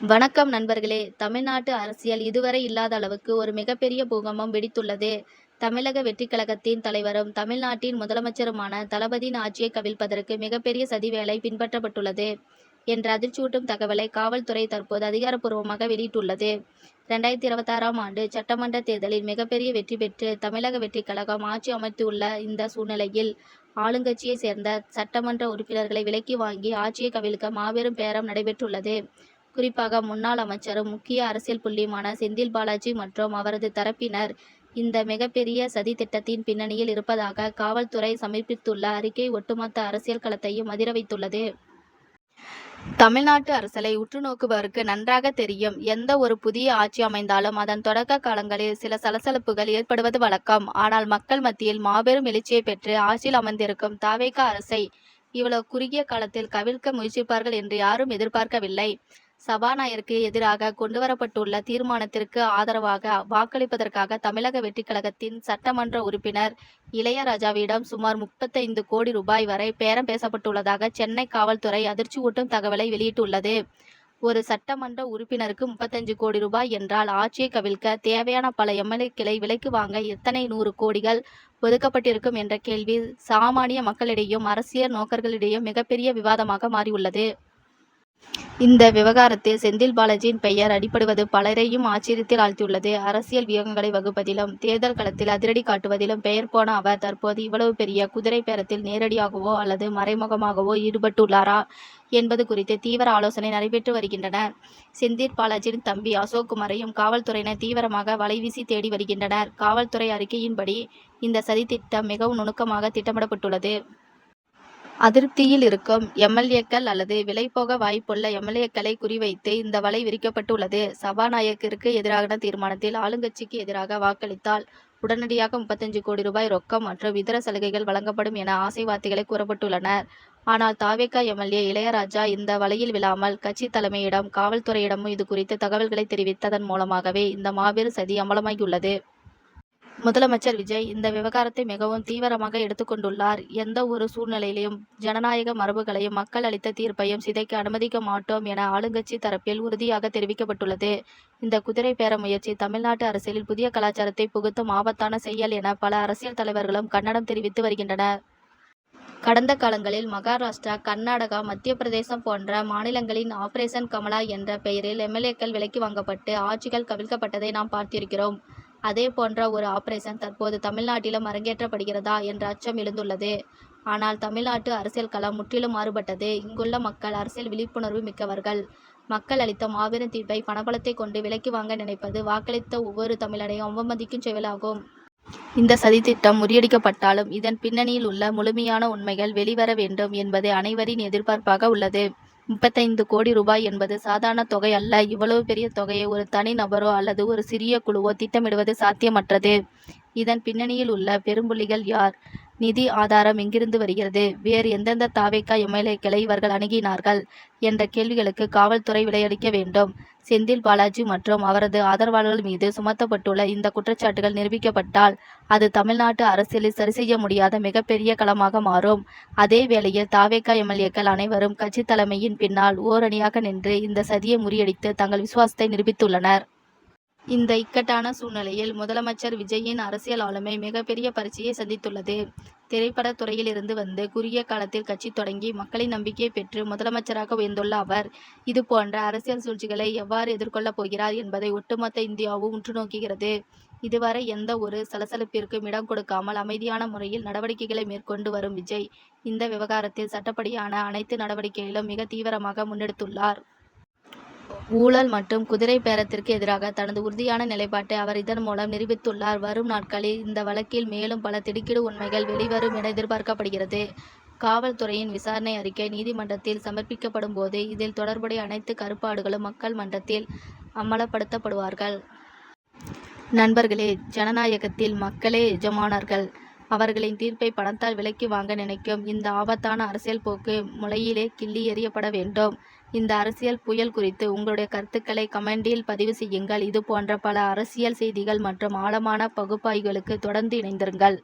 வணக்கம் நண்பர்களே! தமிழ்நாட்டு அரசியல் இதுவரை இல்லாத அளவுக்கு ஒரு மிகப்பெரிய பூகம்பம் வெடித்துள்ளது. தமிழக வெற்றிக் கழகத்தின் தலைவரும், தமிழ்நாட்டின் முதலமைச்சருமான தளபதியின் ஆட்சியை கவிழ்ப்பதற்கு மிகப்பெரிய சதி வேலை பின்பற்றப்பட்டுள்ளது என்ற அதிர்ச்சியூட்டும் தகவலை காவல்துறை தற்போது அதிகாரப்பூர்வமாக வெளியிட்டுள்ளது. 2026ஆம் ஆண்டு சட்டமன்ற தேர்தலில் மிகப்பெரிய வெற்றி பெற்று தமிழக வெற்றிக் கழகம் ஆட்சி அமைத்துள்ள இந்த சூழ்நிலையில், ஆளுங்கட்சியைச் சேர்ந்த சட்டமன்ற உறுப்பினர்களை விலைக்கு வாங்கி ஆட்சியை கவிழ்க்க மாபெரும் பேரம் நடைபெற்றுள்ளது. குறிப்பாக முன்னாள் அமைச்சரும், முக்கிய அரசியல் புள்ளியுமான செந்தில் பாலாஜி மற்றும் அவரது தரப்பினர் இந்த மிகப்பெரிய சதி திட்டத்தின் பின்னணியில் இருப்பதாக காவல்துறை சமர்ப்பித்துள்ள அறிக்கை ஒட்டுமொத்த அரசியல் களத்தையும் அதிர வைத்துள்ளது. தமிழ்நாட்டு அரசியலை உற்று நோக்குபவருக்கு நன்றாக தெரியும். எந்த ஒரு புதிய ஆட்சி அமைந்தாலும் அதன் தொடக்க காலங்களில் சில சலசலப்புகள் ஏற்படுவது வழக்கம். ஆனால் மக்கள் மத்தியில் மாபெரும் எழுச்சியை பெற்று ஆட்சியில் அமர்ந்திருக்கும் த.வே.க. அரசை இவ்வளவு குறுகிய காலத்தில் கவிழ்க்க முயற்சிப்பார்கள் என்று யாரும் எதிர்பார்க்கவில்லை. சபாநாயகருக்கு எதிராக கொண்டுவரப்பட்டுள்ள தீர்மானத்திற்கு ஆதரவாக வாக்களிப்பதற்காக தமிழக வெற்றிக் கழகத்தின் சட்டமன்ற உறுப்பினர் இளையராஜாவிடம் சுமார் 35 கோடி ரூபாய் வரை பேரம் பேசப்பட்டுள்ளதாக சென்னை காவல்துறை அதிர்ச்சியூட்டும் தகவலை வெளியிட்டுள்ளது. ஒரு சட்டமன்ற உறுப்பினருக்கு 35 கோடி ரூபாய் என்றால், ஆட்சியை கவிழ்க்க தேவையான பல எம்.எல்.ஏ.க்களை விலைக்கு வாங்க எத்தனை 100 கோடிகள் ஒதுக்கப்பட்டிருக்கும் என்ற கேள்வி சாமானிய மக்களிடையும் அரசியல் நோக்கர்களிடையும் மிகப்பெரிய விவாதமாக மாறியுள்ளது. இந்த விவகாரத்தில் செந்தில் பாலாஜியின் பெயர் அடிபடுவது பலரையும் ஆச்சரியத்தில் ஆழ்த்தியுள்ளது. அரசியல் வியூகங்களை வகுப்பதிலும், தேர்தல் களத்தில் அதிரடி காட்டுவதிலும் பெயர் போன அவர் தற்போது இவ்வளவு பெரிய குதிரை பேரத்தில் நேரடியாகவோ அல்லது மறைமுகமாகவோ ஈடுபட்டுள்ளாரா என்பது குறித்து தீவிர ஆலோசனை நடைபெற்று வருகின்றன. செந்தில் பாலாஜியின் தம்பி அசோக்குமாரையும் காவல்துறையினர் தீவிரமாக வலைவீசி தேடி வருகின்றனர். காவல்துறை அறிக்கையின்படி இந்த சதித்திட்டம் மிகவும் நுணுக்கமாக திட்டமிடப்பட்டுள்ளது. அதிருப்தியில் இருக்கும் எம்.எல்.ஏ.க்கள் அல்லது விலைபோக வாய்ப்புள்ள எம்.எல்.ஏ.க்களை குறிவைத்து இந்த வலை விரிக்கப்பட்டுள்ளது. சபாநாயகருக்கு எதிரான தீர்மானத்தில் ஆளுங்கட்சிக்கு எதிராக வாக்களித்தால் உடனடியாக 35 கோடி ரூபாய் ரொக்கம் மற்றும் இதர சலுகைகள் வழங்கப்படும் என ஆசை வார்த்தைகளை கூறப்பட்டுள்ளன. ஆனால் த.வே.க. எம்.எல்.ஏ. இளையராஜா இந்த வலையில் விழாமல் கட்சி தலைமையிடம், காவல்துறையிடமும் இது குறித்து தகவல்களை தெரிவித்ததன் மூலமாகவே இந்த மாபெரும் சதி அம்பலமாகியுள்ளது. முதலமைச்சர் விஜய் இந்த விவகாரத்தை மிகவும் தீவிரமாக எடுத்துக்கொண்டுள்ளார். எந்த ஒரு சூழ்நிலையிலும் ஜனநாயக மரபுகளையும், மக்கள் அளித்த தீர்ப்பையும் சிதைக்க அனுமதிக்க மாட்டோம் என ஆளுங்கட்சி தரப்பில் உறுதியாக தெரிவிக்கப்பட்டுள்ளது. இந்த குதிரை பேர முயற்சி தமிழ்நாட்டு அரசியலில் புதிய கலாச்சாரத்தை புகுத்தும் ஆபத்தான செயல் என பல அரசியல் தலைவர்களும் கண்டனம் தெரிவித்து வருகின்றனர். கடந்த காலங்களில் மகாராஷ்டிரா, கர்நாடகா, மத்திய பிரதேசம் போன்ற மாநிலங்களின் ஆபரேஷன் கமலா என்ற பெயரில் எம்.எல்.ஏ.க்கள் விலைக்கு வாங்கப்பட்டு ஆட்சிகள் கவிழ்க்கப்பட்டதை நாம் பார்த்திருக்கிறோம். அதே போன்ற ஒரு ஆபரேஷன் தற்போது தமிழ்நாட்டிலும் அரங்கேற்றப்படுகிறதா என்ற அச்சம் எழுந்துள்ளது. ஆனால் தமிழ்நாட்டு அரசியல் களம் முற்றிலும் மாறுபட்டது. இங்குள்ள மக்கள் அரசியல் விழிப்புணர்வு மிக்கவர்கள். மக்கள் அளித்த மாபெரும் தீர்ப்பை பணபலத்தை கொண்டு விலைக்கு வாங்க நினைப்பது வாக்களித்த ஒவ்வொரு தமிழனையும் அவமதிக்கும் செயலாகும். இந்த சதித்திட்டம் முறியடிக்கப்பட்டாலும் இதன் பின்னணியில் உள்ள முழுமையான உண்மைகள் வெளிவர வேண்டும் என்பது அனைவரின் எதிர்பார்ப்பாக உள்ளது. 35 கோடி ரூபாய் என்பது சாதாரண தொகை அல்ல. இவ்வளவு பெரிய தொகையை ஒரு தனி நபரோ அல்லது ஒரு சிறிய குழுவோ திட்டமிடுவது சாத்தியமற்றது. இதன் பின்னணியில் உள்ள பெரும்புள்ளிகள் யார்? நிதி ஆதாரம் எங்கிருந்து வருகிறது? வேறு எந்தெந்த த.வே.க. எம்.எல்.ஏ.க்களை இவர்கள் அணுகினார்கள் என்ற கேள்விகளுக்கு காவல்துறை விடையளிக்க வேண்டும். செந்தில் பாலாஜி மற்றும் அவரது ஆதரவாளர்கள் மீது சுமத்தப்பட்டுள்ள இந்த குற்றச்சாட்டுகள் நிரூபிக்கப்பட்டால் அது தமிழ்நாட்டு அரசியலில் சரிசெய்ய முடியாத மிகப்பெரிய களமாக மாறும். அதே வேளையில் த.வே.க. எம்.எல்.ஏ.க்கள் அனைவரும் கட்சி தலைமையின் பின்னால் ஓரணியாக நின்று இந்த சதியை முறியடித்து தங்கள் விசுவாசத்தை நிரூபித்துள்ளனர். இந்த இக்கட்டான சூழ்நிலையில் முதலமைச்சர் விஜயின் அரசியல் ஆளுமை மிகப்பெரிய பரீட்சையை சந்தித்துள்ளது. திரைப்படத் துறையில் இருந்து வந்து குறுகிய காலத்தில் கட்சி தொடங்கி மக்களின் நம்பிக்கையை பெற்று முதலமைச்சராக உயர்ந்துள்ள அவர் இதுபோன்ற அரசியல் சூழ்ச்சிகளை எவ்வாறு எதிர்கொள்ளப் போகிறார் என்பதை ஒட்டுமொத்த இந்தியாவும் உற்று நோக்குகிறது. இதுவரை எந்த ஒரு சலசலப்பிற்கும் இடம் கொடுக்காமல் அமைதியான முறையில் நடவடிக்கைகளை மேற்கொண்டு வரும் விஜய் இந்த விவகாரத்தில் சட்டப்படியான அனைத்து நடவடிக்கைகளிலும் மிக தீவிரமாக முன்னெடுத்துள்ளார். ஊழல் மற்றும் குதிரை பேரத்திற்கு எதிராக தனது உறுதியான நிலைப்பாட்டை அவர் இதன் மூலம் நிரூபித்துள்ளார். வரும் நாட்களில் இந்த வழக்கில் மேலும் பல திடுக்கிடும் உண்மைகள் வெளிவரும் என எதிர்பார்க்கப்படுகிறது. காவல்துறையின் விசாரணை அறிக்கை நீதிமன்றத்தில் சமர்ப்பிக்கப்படும் போது இதில் தொடர்புடைய அனைத்து கருப்பாடுகளும் மக்கள் மன்றத்தில் அமலப்படுத்தப்படுவார்கள். நண்பர்களே, ஜனநாயகத்தில் மக்களே எஜமானர்கள். அவர்களின் தீர்ப்பை பணத்தால் விலைக்கு வாங்க நினைக்கும் இந்த ஆபத்தான அரசியல் போக்கு முளையிலே கிள்ளி எறியப்பட வேண்டும். இந்த அரசியல் புயல் குறித்து உங்களுடைய கருத்துக்களை கமெண்டில் பதிவு செய்யுங்கள். இது போன்ற பல அரசியல் செய்திகள் மற்றும் ஆழமான பகுப்பாய்வுகளுக்கு தொடர்ந்து இணைந்திருங்கள்.